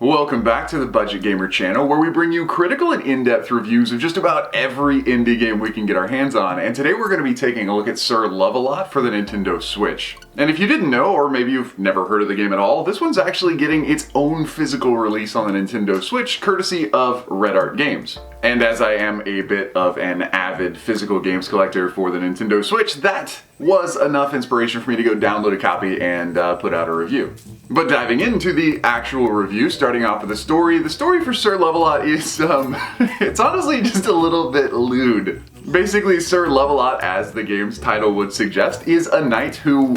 Welcome back to the Budget Gamer channel, where we bring you critical and in-depth reviews of just about every indie game we can get our hands on. And today we're going to be taking a look at Sir Lovelot for the Nintendo Switch. And if you didn't know, or maybe you've never heard of the game at all, this one's actually getting its own physical release on the Nintendo Switch, courtesy of Red Art Games. And as I am a bit of an avid physical games collector for the Nintendo Switch, that was enough inspiration for me to go download a copy and put out a review. But diving into the actual review, starting off with the story for Sir Lovelot is, it's honestly just a little bit lewd. Basically, Sir Lovelot, as the game's title would suggest, is a knight who,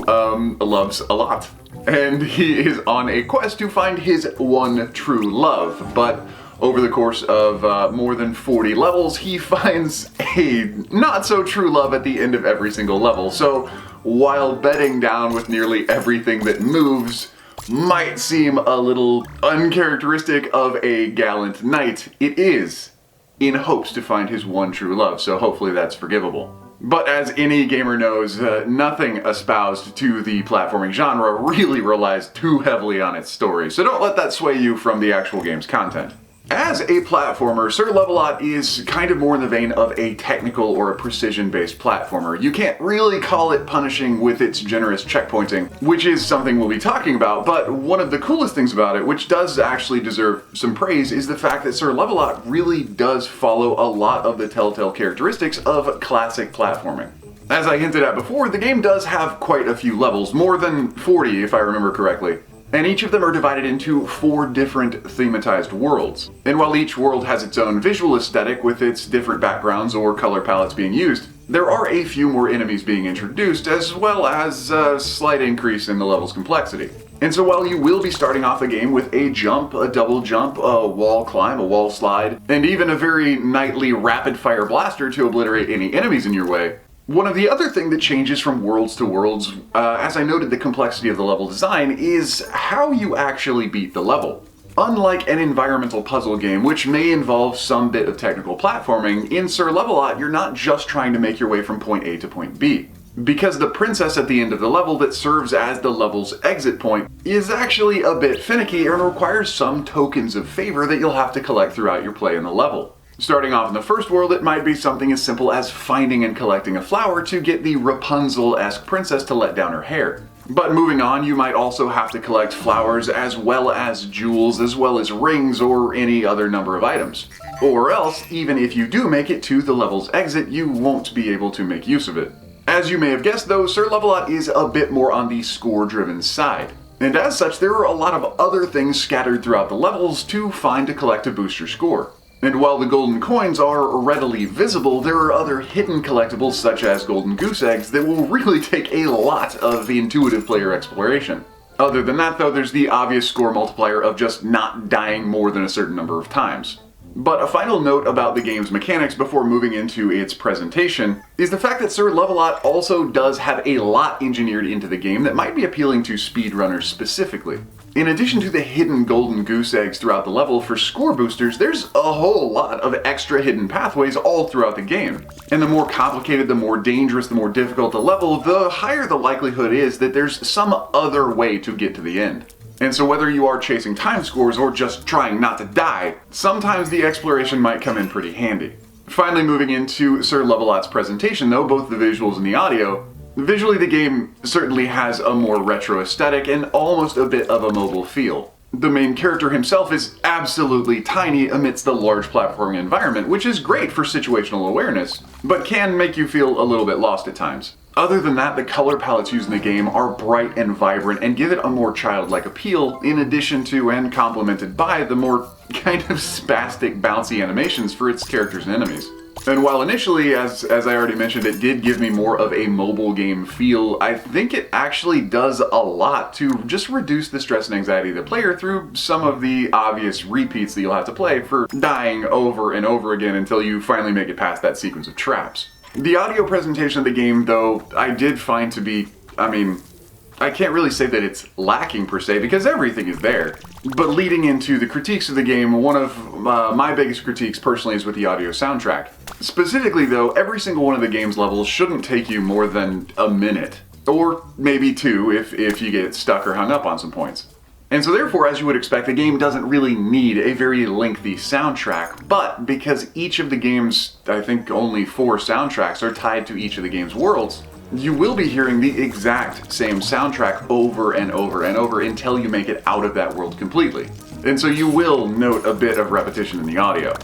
loves a lot. And he is on a quest to find his one true love, but over the course of more than 40 levels, he finds a not-so-true love at the end of every single level. So, while bedding down with nearly everything that moves might seem a little uncharacteristic of a gallant knight, it is in hopes to find his one true love, so hopefully that's forgivable. But as any gamer knows, nothing espoused to the platforming genre really relies too heavily on its story, so don't let that sway you from the actual game's content. As a platformer, Sir Lovelot is kind of more in the vein of a technical or a precision-based platformer. You can't really call it punishing with its generous checkpointing, which is something we'll be talking about, but one of the coolest things about it, which does actually deserve some praise, is the fact that Sir Lovelot really does follow a lot of the telltale characteristics of classic platforming. As I hinted at before, the game does have quite a few levels, more than 40 if I remember correctly. And each of them are divided into 4 different thematized worlds. And while each world has its own visual aesthetic with its different backgrounds or color palettes being used, there are a few more enemies being introduced, as well as a slight increase in the level's complexity. And so while you will be starting off the game with a jump, a double jump, a wall climb, a wall slide, and even a very knightly rapid-fire blaster to obliterate any enemies in your way, one of the other things that changes from worlds to worlds, as I noted the complexity of the level design, is how you actually beat the level. Unlike an environmental puzzle game, which may involve some bit of technical platforming, in Sir Lovelot you're not just trying to make your way from point A to point B. Because the princess at the end of the level that serves as the level's exit point is actually a bit finicky and requires some tokens of favor that you'll have to collect throughout your play in the level. Starting off in the first world, it might be something as simple as finding and collecting a flower to get the Rapunzel-esque princess to let down her hair. But moving on, you might also have to collect flowers as well as jewels, as well as rings or any other number of items. Or else, even if you do make it to the level's exit, you won't be able to make use of it. As you may have guessed though, Sir Lovelot is a bit more on the score-driven side. And as such, there are a lot of other things scattered throughout the levels to find to collect to boost your score. And while the golden coins are readily visible, there are other hidden collectibles such as golden goose eggs that will really take a lot of the intuitive player exploration. Other than that though, there's the obvious score multiplier of just not dying more than a certain number of times. But a final note about the game's mechanics before moving into its presentation is the fact that Sir Lovelot also does have a lot engineered into the game that might be appealing to speedrunners specifically. In addition to the hidden golden goose eggs throughout the level for score boosters, there's a whole lot of extra hidden pathways all throughout the game. And the more complicated, the more dangerous, the more difficult the level, the higher the likelihood is that there's some other way to get to the end. And so whether you are chasing time scores or just trying not to die, sometimes the exploration might come in pretty handy. Finally, moving into Sir Lovelot's presentation though, both the visuals and the audio, visually the game certainly has a more retro aesthetic and almost a bit of a mobile feel. The main character himself is absolutely tiny amidst the large platforming environment, which is great for situational awareness, but can make you feel a little bit lost at times. Other than that, the color palettes used in the game are bright and vibrant and give it a more childlike appeal, in addition to and complemented by the more kind of spastic bouncy animations for its characters and enemies. And while initially, as I already mentioned, it did give me more of a mobile game feel, I think it actually does a lot to just reduce the stress and anxiety of the player through some of the obvious repeats that you'll have to play for dying over and over again until you finally make it past that sequence of traps. The audio presentation of the game, though, I did find to be, I can't really say that it's lacking per se, because everything is there. But leading into the critiques of the game, one of my biggest critiques personally is with the audio soundtrack. Specifically though, every single one of the game's levels shouldn't take you more than a minute. Or maybe 2 if you get stuck or hung up on some points. And so therefore, as you would expect, the game doesn't really need a very lengthy soundtrack, but because each of the game's, I think only 4 soundtracks are tied to each of the game's worlds, you will be hearing the exact same soundtrack over and over and over until you make it out of that world completely. And so you will note a bit of repetition in the audio.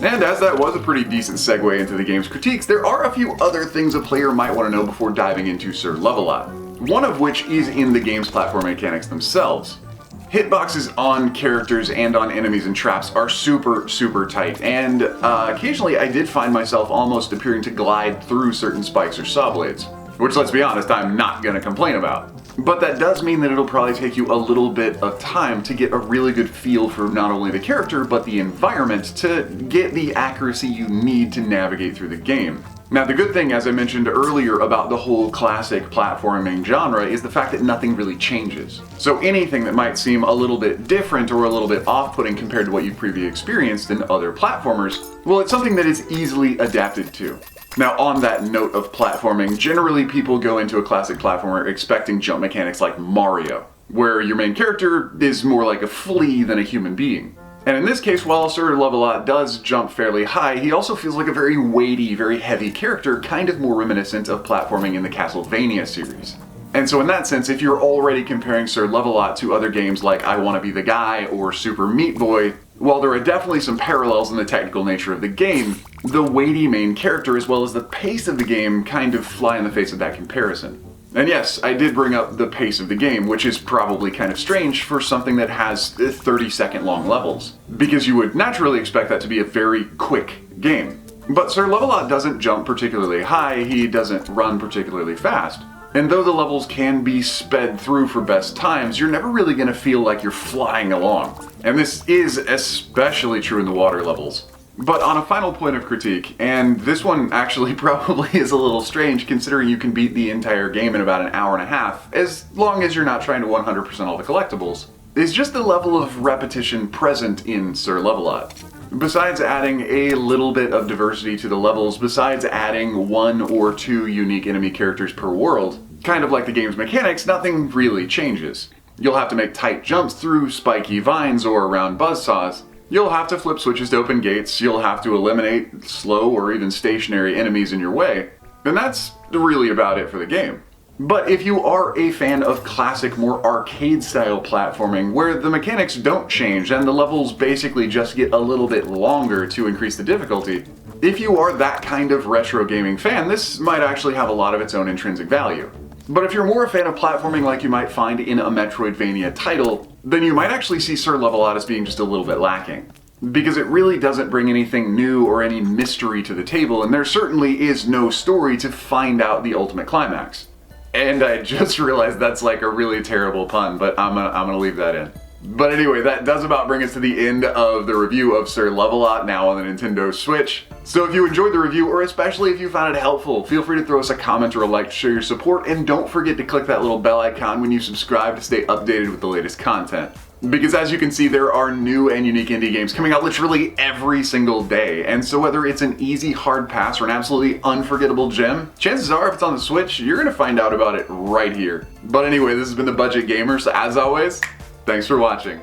And as that was a pretty decent segue into the game's critiques, there are a few other things a player might want to know before diving into Sir Lovelot. One of which is in the game's platform mechanics themselves. Hitboxes on characters and on enemies and traps are super tight, and occasionally I did find myself almost appearing to glide through certain spikes or saw blades, which, let's be honest, I'm not gonna complain about. But that does mean that it'll probably take you a little bit of time to get a really good feel for not only the character, but the environment to get the accuracy you need to navigate through the game. Now, the good thing, as I mentioned earlier about the whole classic platforming genre, is the fact that nothing really changes. So anything that might seem a little bit different or a little bit off-putting compared to what you've previously experienced in other platformers, well, it's something that is easily adapted to. Now, on that note of platforming, generally people go into a classic platformer expecting jump mechanics like Mario, where your main character is more like a flea than a human being. And in this case, while Sir Lovelot does jump fairly high, he also feels like a very weighty, very heavy character, kind of more reminiscent of platforming in the Castlevania series. And so in that sense, if you're already comparing Sir Lovelot to other games like I Wanna Be the Guy or Super Meat Boy, while there are definitely some parallels in the technical nature of the game, the weighty main character as well as the pace of the game kind of fly in the face of that comparison. And yes, I did bring up the pace of the game, which is probably kind of strange for something that has 30-second long levels, because you would naturally expect that to be a very quick game. But Sir Lovelot doesn't jump particularly high, he doesn't run particularly fast. And though the levels can be sped through for best times, you're never really going to feel like you're flying along. And this is especially true in the water levels. But on a final point of critique, and this one actually probably is a little strange considering you can beat the entire game in about an hour and a half, as long as you're not trying to 100% all the collectibles, is just the level of repetition present in Sir Lovelot. Besides adding a little bit of diversity to the levels, besides adding 1 or 2 unique enemy characters per world, kind of like the game's mechanics, nothing really changes. You'll have to make tight jumps through spiky vines or around buzzsaws. You'll have to flip switches to open gates, you'll have to eliminate slow or even stationary enemies in your way, and that's really about it for the game. But if you are a fan of classic, more arcade-style platforming, where the mechanics don't change and the levels basically just get a little bit longer to increase the difficulty, if you are that kind of retro gaming fan, this might actually have a lot of its own intrinsic value. But if you're more a fan of platforming like you might find in a Metroidvania title, then you might actually see Sir Lovelot as being just a little bit lacking. Because it really doesn't bring anything new or any mystery to the table, and there certainly is no story to find out the ultimate climax. And I just realized that's like a really terrible pun, but I'm gonna leave that in. But anyway, that does about bring us to the end of the review of Sir Lovelot, now on the Nintendo Switch. So if you enjoyed the review, or especially if you found it helpful, feel free to throw us a comment or a like to show your support, and don't forget to click that little bell icon when you subscribe to stay updated with the latest content. Because as you can see, there are new and unique indie games coming out literally every single day, and so whether it's an easy hard pass or an absolutely unforgettable gem, chances are if it's on the Switch, you're gonna find out about it right here. But anyway, this has been The Budget Gamer, so as always, thanks for watching.